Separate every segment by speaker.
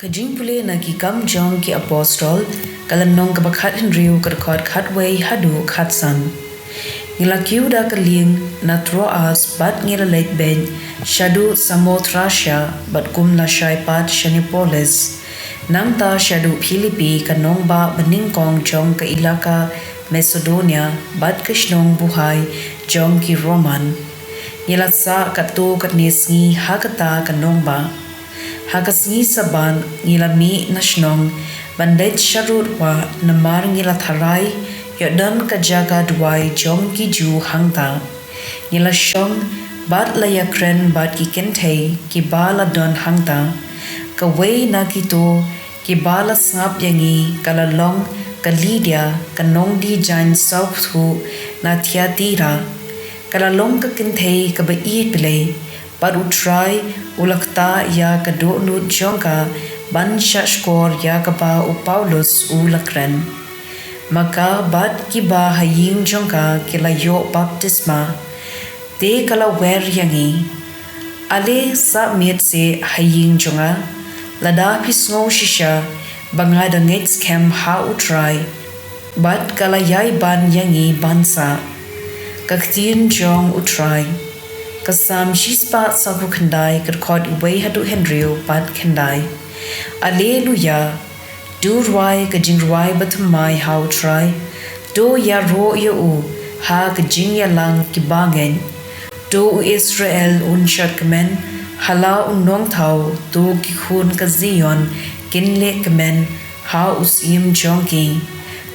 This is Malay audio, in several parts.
Speaker 1: Jingpule na ki kam jong ki apostol kalan nong kabakhat henriu kerkot khatway hadu khatsan. Ngila kiuda kaling na troas bat ngila lake ben shadu samotrasya bat kum la shaipat shanipolis. Namta shadu Philippi kanong ba beningkong jong ke ilaka Macedonia bat kishnong buhay jong ki Roman. Ngila sa katu katnisngi hakata kanong ba. Hakasngi saban ngilami nasnong bandet sharut wa namar ngila tharai yodan kajaga duai jom ki ju hangta ngila shong bat laya kren bat ki kentei ki bala don hangta kawai na kito ki bala snap yangi kalalong kalidia kanong di jan south thu na thiatira kalalong ka kentei ka ba Blei But utrai ulakta ya kado nut jongka ban shashkor ya kapa u Paulus ulakren. Maka bat kiba haying jongka kila yo baptisma. Te kala wer yangi. Ale sa miet se haying jonga. Lada pisngo shisha bangada ngets kem ha utrai. Bat kala yai ban yangi bansa. Ktien jong utrai. Kasam shispa sabu kandai kerkot iway hadu henriu pat kandai. Alleluia. Du rwai kajing rwai batamai hau try. Do ya ro ya u ha kajing ya lang kibangen. Do u Israel unshat kemen. Hala unong tau do kikun ka Zion kinle kemen ha usim jongki.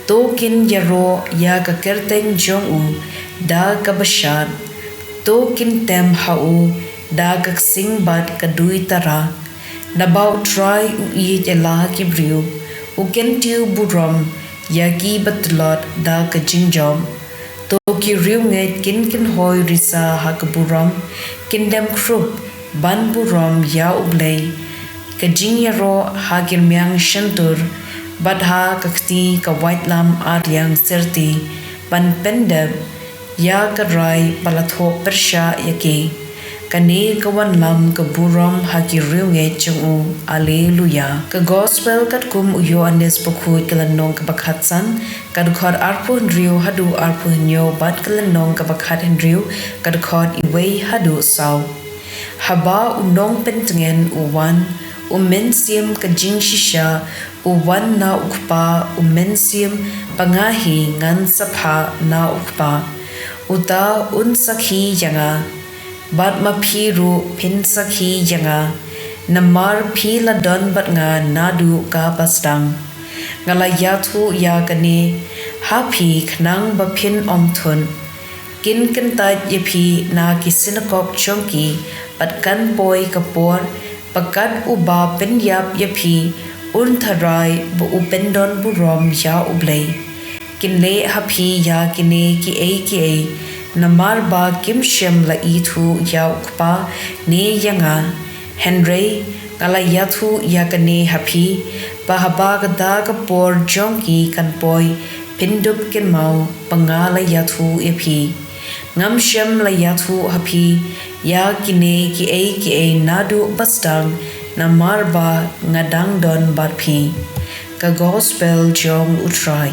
Speaker 1: Do kin ya ro ya ka kerteng jong u da kabashat. To kintem hau da kaksing bat kadui tara nabau try u ela kibriu u kentiu burom yaki batlot da kajingjom to ki riunget kin hoi risa hakaburom kindem krup ban burom ya Blei kajinyaro hagirmyang shantur badha kakti ka whitelam aryang serti ban pendeb ya karai palatho persha yake kane kawan lam ka buram haki riunge chungu alleluia ka gospel kat kum uyo anes pokhu kalanong ka bakhatsan kad khod arpo hendriu hadu arpo nyo bat kalanong ka bakhat hendriu kad khod iway hadu saw haba unong pentengen uwan umensiam ka jing shisha uwan na ukpa umensiam pangahi ngan sapha na ukpa uta unsakhi yanga bat maphiru phin sakhi yanga namar phila don bat nga nadu ka bastang ngala yathu ya kane happy khnang ba phin omthun kin ta yepi na ki sinakok chongki bat kan poi kapor pakat uba pen yap yepi untharai bu upendon burom ya Blei kinle happy ya kine ki namar ba kim shem la ithu ya ukpa ne yanga henry kala yathu ya kane happy ba haba gada ka por jongki kan poi pindup kin mau pangala yathu epi ngam shem la yathu happy ya kine ki nadu bastang namar ba ngadang don barpi ka gospel jong utrai